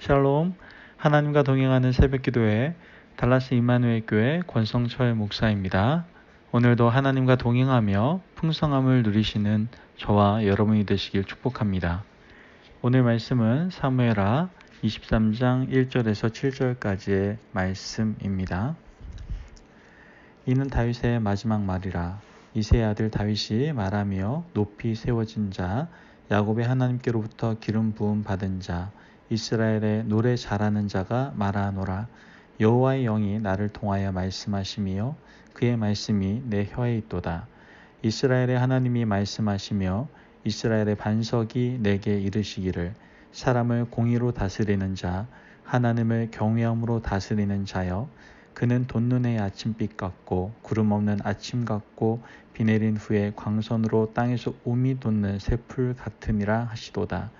샬롬, 하나님과 동행하는 새벽기도회 달라스 임마누엘 교회 권성철 목사입니다. 오늘도 하나님과 동행하며 풍성함을 누리시는 저와 여러분이 되시길 축복합니다. 오늘 말씀은 사무엘하 23장 1절에서 7절까지의 말씀입니다. 이는 다윗의 마지막 말이라. 이새의 아들 다윗이 말하며 높이 세워진 자, 야곱의 하나님께로부터 기름 부음 받은 자, 이스라엘의 노래 잘하는 자가 말하노라. 여호와의 영이 나를 통하여 말씀하시며 그의 말씀이 내 혀에 있도다. 이스라엘의 하나님이 말씀하시며 이스라엘의 반석이 내게 이르시기를 사람을 공의로 다스리는 자, 하나님을 경외함으로 다스리는 자여, 그는 돋눈의 아침빛 같고 구름 없는 아침 같고 비 내린 후에 광선으로 땅에서 움이 돋는 새풀 같으니라 하시도다.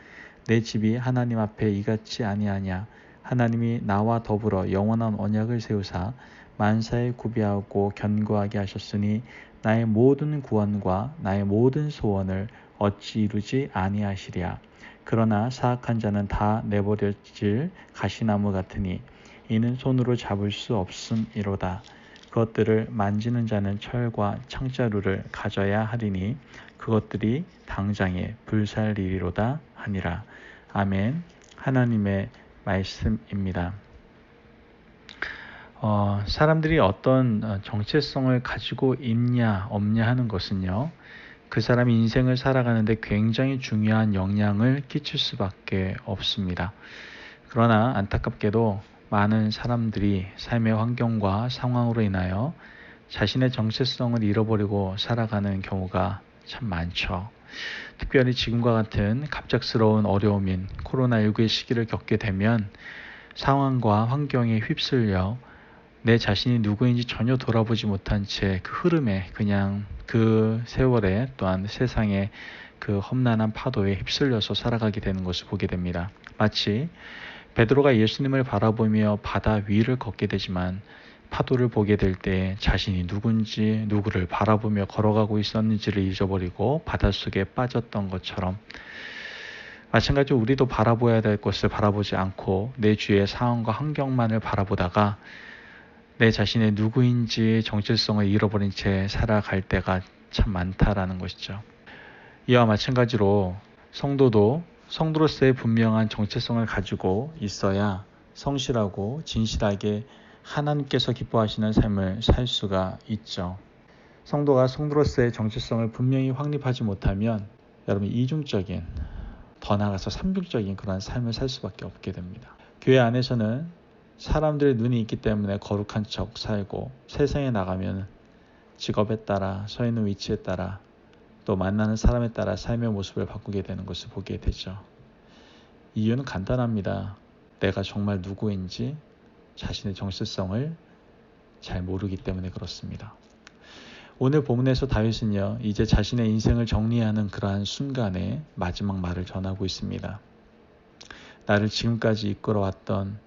내 집이 하나님 앞에 이같이 아니하냐. 하나님이 나와 더불어 영원한 언약을 세우사 만사에 구비하고 견고하게 하셨으니 나의 모든 구원과 나의 모든 소원을 어찌 이루지 아니하시랴. 그러나 사악한 자는 다 내버려질 가시나무 같으니 이는 손으로 잡을 수 없음이로다. 그것들을 만지는 자는 철과 창자루를 가져야 하리니 그것들이 당장에 불살리리로다 하니라. 아멘. 하나님의 말씀입니다. 사람들이 어떤 정체성을 가지고 있냐 없냐 하는 것은요, 그 사람이 인생을 살아가는데 굉장히 중요한 영향을 끼칠 수밖에 없습니다. 그러나 안타깝게도 많은 사람들이 삶의 환경과 상황으로 인하여 자신의 정체성을 잃어버리고 살아가는 경우가 참 많죠. 특별히 지금과 같은 갑작스러운 어려움인 코로나19의 시기를 겪게 되면 상황과 환경에 휩쓸려 내 자신이 누구인지 전혀 돌아보지 못한 채 그 흐름에, 그냥 그 세월에, 또한 세상의 그 험난한 파도에 휩쓸려서 살아가게 되는 것을 보게 됩니다. 마치 베드로가 예수님을 바라보며 바다 위를 걷게 되지만 파도를 보게 될 때 자신이 누군지, 누구를 바라보며 걸어가고 있었는지를 잊어버리고 바닷속에 빠졌던 것처럼, 마찬가지로 우리도 바라보아야 될 것을 바라보지 않고 내 주위의 상황과 환경만을 바라보다가 내 자신의 누구인지 정체성을 잃어버린 채 살아갈 때가 참 많다라는 것이죠. 이와 마찬가지로 성도도 성도로서의 분명한 정체성을 가지고 있어야 성실하고 진실하게 하나님께서 기뻐하시는 삶을 살 수가 있죠. 성도가 성도로서의 정체성을 분명히 확립하지 못하면 여러분 이중적인, 더 나아가서 삼중적인 그런 삶을 살 수밖에 없게 됩니다. 교회 안에서는 사람들의 눈이 있기 때문에 거룩한 척 살고, 세상에 나가면 직업에 따라, 서 있는 위치에 따라, 또 만나는 사람에 따라 삶의 모습을 바꾸게 되는 것을 보게 되죠. 이유는 간단합니다. 내가 정말 누구인지 자신의 정체성을 잘 모르기 때문에 그렇습니다. 오늘 본문에서 다윗은요, 이제 자신의 인생을 정리하는 그러한 순간에 마지막 말을 전하고 있습니다. 나를 지금까지 이끌어왔던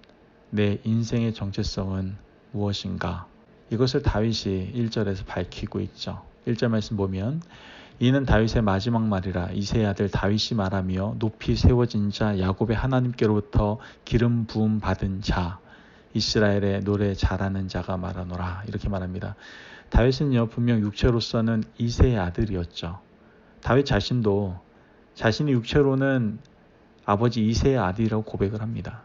내 인생의 정체성은 무엇인가? 이것을 다윗이 1절에서 밝히고 있죠. 1절 말씀 보면 이는 다윗의 마지막 말이라. 이새의 아들 다윗이 말하며 높이 세워진 자, 야곱의 하나님께로부터 기름 부음 받은 자, 이스라엘의 노래 잘하는 자가 말하노라. 이렇게 말합니다. 다윗은요, 분명 육체로서는 이새의 아들이었죠. 다윗 자신도 자신이 육체로는 아버지 이새의 아들이라고 고백을 합니다.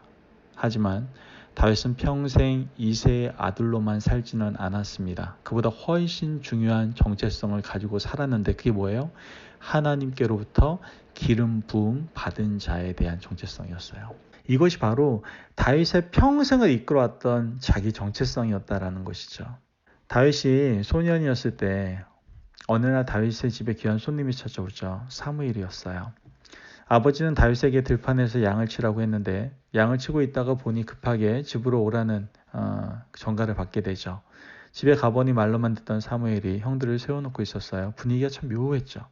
하지만 다윗은 평생 이새의 아들로만 살지는 않았습니다. 그보다 훨씬 중요한 정체성을 가지고 살았는데 그게 뭐예요? 하나님께로부터 기름 부음 받은 자에 대한 정체성이었어요. 이것이 바로 다윗의 평생을 이끌어왔던 자기 정체성이었다라는 것이죠. 다윗이 소년이었을 때 어느 날 다윗의 집에 귀한 손님이 찾아오죠. 사무엘이었어요. 아버지는 다윗에게 들판에서 양을 치라고 했는데 양을 치고 있다가 보니 급하게 집으로 오라는 전가를 받게 되죠. 집에 가보니 말로만 듣던 사무엘이 형들을 세워놓고 있었어요. 분위기가 참 묘했죠.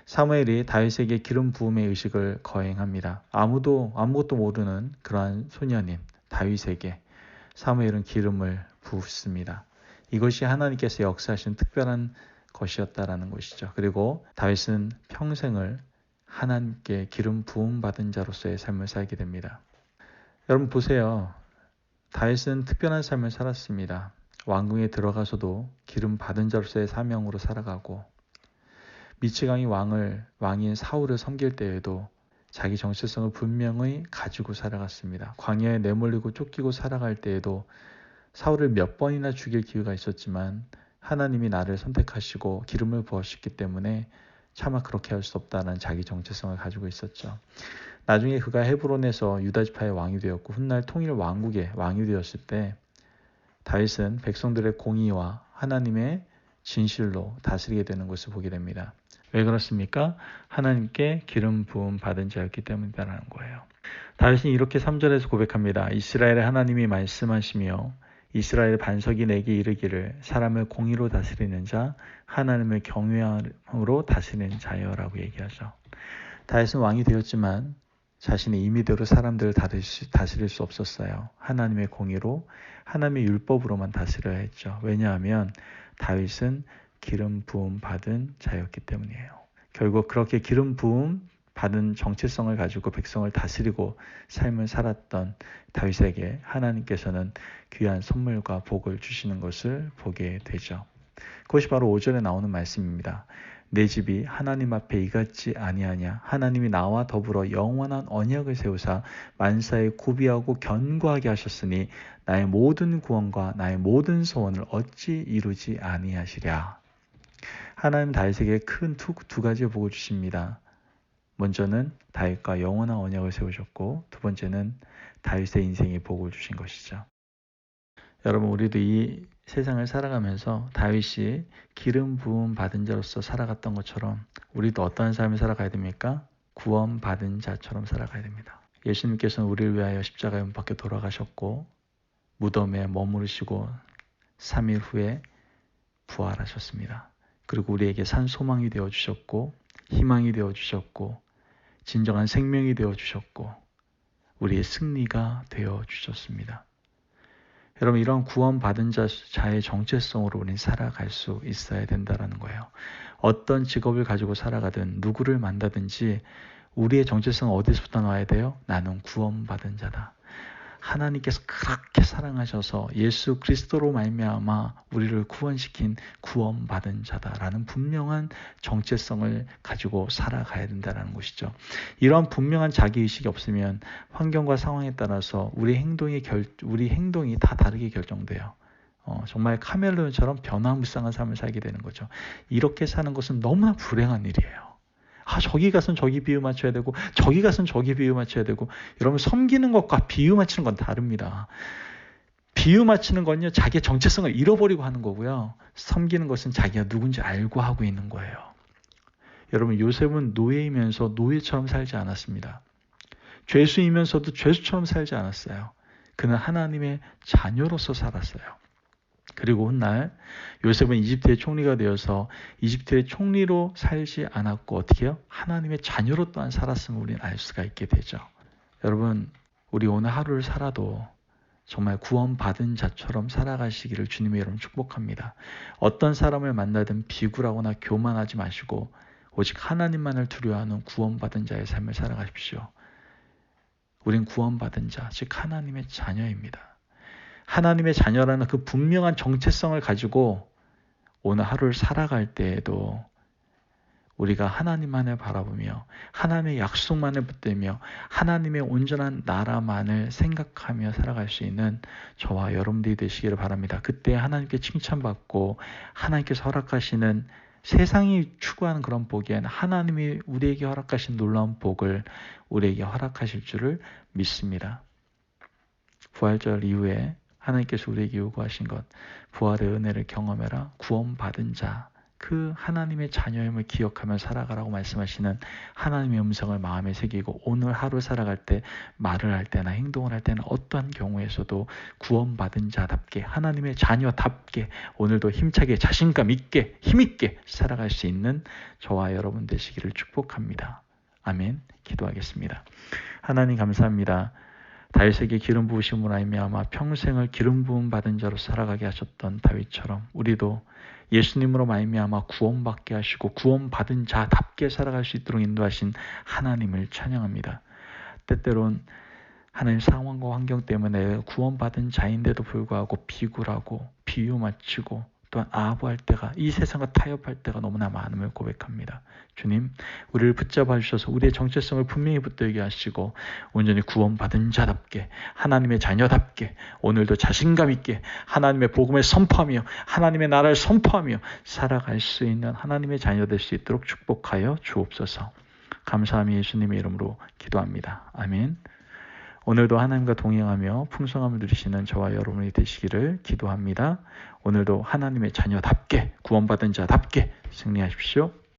사무엘이 다윗에게 기름 부음의 의식을 거행합니다. 아무것도 모르는 그러한 소년인 다윗에게 사무엘은 기름을 부습니다. 이것이 하나님께서 역사하신 특별한 것이었다라는 것이죠. 그리고 다윗은 평생을 하나님께 기름 부음 받은 자로서의 삶을 살게 됩니다. 여러분 보세요. 다윗은 특별한 삶을 살았습니다. 왕궁에 들어가서도 기름 받은 자로서의 사명으로 살아가고 미치광이 왕인 사울을 섬길 때에도 자기 정체성을 분명히 가지고 살아갔습니다. 광야에 내몰리고 쫓기고 살아갈 때에도 사울을 몇 번이나 죽일 기회가 있었지만 하나님이 나를 선택하시고 기름을 부으셨기 때문에 차마 그렇게 할 수 없다는 자기 정체성을 가지고 있었죠. 나중에 그가 헤브론에서 유다 지파의 왕이 되었고 훗날 통일 왕국의 왕이 되었을 때 다윗은 백성들의 공의와 하나님의 진실로 다스리게 되는 것을 보게 됩니다. 왜 그렇습니까? 하나님께 기름 부음 받은 자였기 때문이라는 거예요. 다윗은 이렇게 3절에서 고백합니다. 이스라엘의 하나님이 말씀하시며 이스라엘 반석이 내게 이르기를 사람을 공의로 다스리는 자, 하나님을 경외함으로 다스리는 자여라고 얘기하죠. 다윗은 왕이 되었지만 자신의 임의대로 사람들을 다스릴 수 없었어요. 하나님의 공의로, 하나님의 율법으로만 다스려야 했죠. 왜냐하면 다윗은 기름 부음 받은 자였기 때문이에요. 결국 그렇게 기름 부음 받은 정체성을 가지고 백성을 다스리고 삶을 살았던 다윗에게 하나님께서는 귀한 선물과 복을 주시는 것을 보게 되죠. 그것이 바로 5절에 나오는 말씀입니다. 내 집이 하나님 앞에 이같지 아니하냐. 하나님이 나와 더불어 영원한 언약을 세우사 만사에 구비하고 견고하게 하셨으니 나의 모든 구원과 나의 모든 소원을 어찌 이루지 아니하시랴. 하나님 다윗에게 큰 두 가지 복을 주십니다. 먼저는 다윗과 영원한 언약을 세우셨고 두 번째는 다윗의 인생에 복을 주신 것이죠. 여러분 우리도 이 세상을 살아가면서 다윗이 기름 부음 받은 자로서 살아갔던 것처럼 우리도 어떠한 삶을 살아가야 됩니까? 구원 받은 자처럼 살아가야 됩니다. 예수님께서는 우리를 위하여 십자가에 못 박혀 돌아가셨고 무덤에 머무르시고 3일 후에 부활하셨습니다. 그리고 우리에게 산 소망이 되어주셨고 희망이 되어주셨고 진정한 생명이 되어주셨고 우리의 승리가 되어주셨습니다. 여러분 이런 구원받은 자의 정체성으로 우리는 살아갈 수 있어야 된다는 거예요. 어떤 직업을 가지고 살아가든 누구를 만나든지 우리의 정체성은 어디서부터 나와야 돼요? 나는 구원받은 자다. 하나님께서 그렇게 사랑하셔서 예수 그리스도로 말미암아 우리를 구원시킨 구원받은 자다라는 분명한 정체성을 가지고 살아가야 된다는 것이죠. 이런 분명한 자기의식이 없으면 환경과 상황에 따라서 우리 행동이 다 다르게 결정돼요. 정말 카멜레온처럼 변화무쌍한 삶을 살게 되는 거죠. 이렇게 사는 것은 너무나 불행한 일이에요. 저기 가서는 저기 비유 맞춰야 되고 저기 가서는 저기 비유 맞춰야 되고 여러분 섬기는 것과 비유 맞추는 건 다릅니다. 비유 맞추는 건요 자기의 정체성을 잃어버리고 하는 거고요. 섬기는 것은 자기가 누군지 알고 하고 있는 거예요. 여러분 요셉은 노예이면서 노예처럼 살지 않았습니다. 죄수이면서도 죄수처럼 살지 않았어요. 그는 하나님의 자녀로서 살았어요. 그리고 훗날 요셉은 이집트의 총리가 되어서 이집트의 총리로 살지 않았고 어떻게 해요? 하나님의 자녀로 또한 살았음을 우리는 알 수가 있게 되죠. 여러분 우리 오늘 하루를 살아도 정말 구원받은 자처럼 살아가시기를 주님의 이름으로 축복합니다. 어떤 사람을 만나든 비굴하거나 교만하지 마시고 오직 하나님만을 두려워하는 구원받은 자의 삶을 살아가십시오. 우린 구원받은 자, 즉 하나님의 자녀입니다. 하나님의 자녀라는 그 분명한 정체성을 가지고 오늘 하루를 살아갈 때에도 우리가 하나님만을 바라보며 하나님의 약속만을 붙들며 하나님의 온전한 나라만을 생각하며 살아갈 수 있는 저와 여러분들이 되시기를 바랍니다. 그때 하나님께 칭찬받고 하나님께서 허락하시는 세상이 추구하는 그런 복엔 하나님이 우리에게 허락하신 놀라운 복을 우리에게 허락하실 줄을 믿습니다. 부활절 이후에 하나님께서 우리에게 요구하신 것, 부활의 은혜를 경험해라, 구원받은 자, 그 하나님의 자녀임을 기억하며 살아가라고 말씀하시는 하나님의 음성을 마음에 새기고 오늘 하루 살아갈 때 말을 할 때나 행동을 할 때나 어떠한 경우에서도 구원받은 자답게 하나님의 자녀답게 오늘도 힘차게 자신감 있게 힘있게 살아갈 수 있는 저와 여러분 되시기를 축복합니다. 아멘. 기도하겠습니다. 하나님 감사합니다. 다윗에게 기름 부으심으로 말미암아 평생을 기름 부음 받은 자로 살아가게 하셨던 다윗처럼 우리도 예수님으로 말미암아 구원받게 하시고 구원받은 자답게 살아갈 수 있도록 인도하신 하나님을 찬양합니다. 때때론 하나님 상황과 환경 때문에 구원받은 자인데도 불구하고 비굴하고 비유 맞추고 또한 아부할 때가, 이 세상과 타협할 때가 너무나 많음을 고백합니다. 주님, 우리를 붙잡아 주셔서 우리의 정체성을 분명히 붙들게 하시고 온전히 구원받은 자답게, 하나님의 자녀답게 오늘도 자신감 있게 하나님의 복음을 선포하며 하나님의 나라를 선포하며 살아갈 수 있는 하나님의 자녀 될 수 있도록 축복하여 주옵소서. 감사함이 예수님의 이름으로 기도합니다. 아멘. 오늘도 하나님과 동행하며 풍성함을 누리시는 저와 여러분이 되시기를 기도합니다. 오늘도 하나님의 자녀답게, 구원받은 자답게 승리하십시오.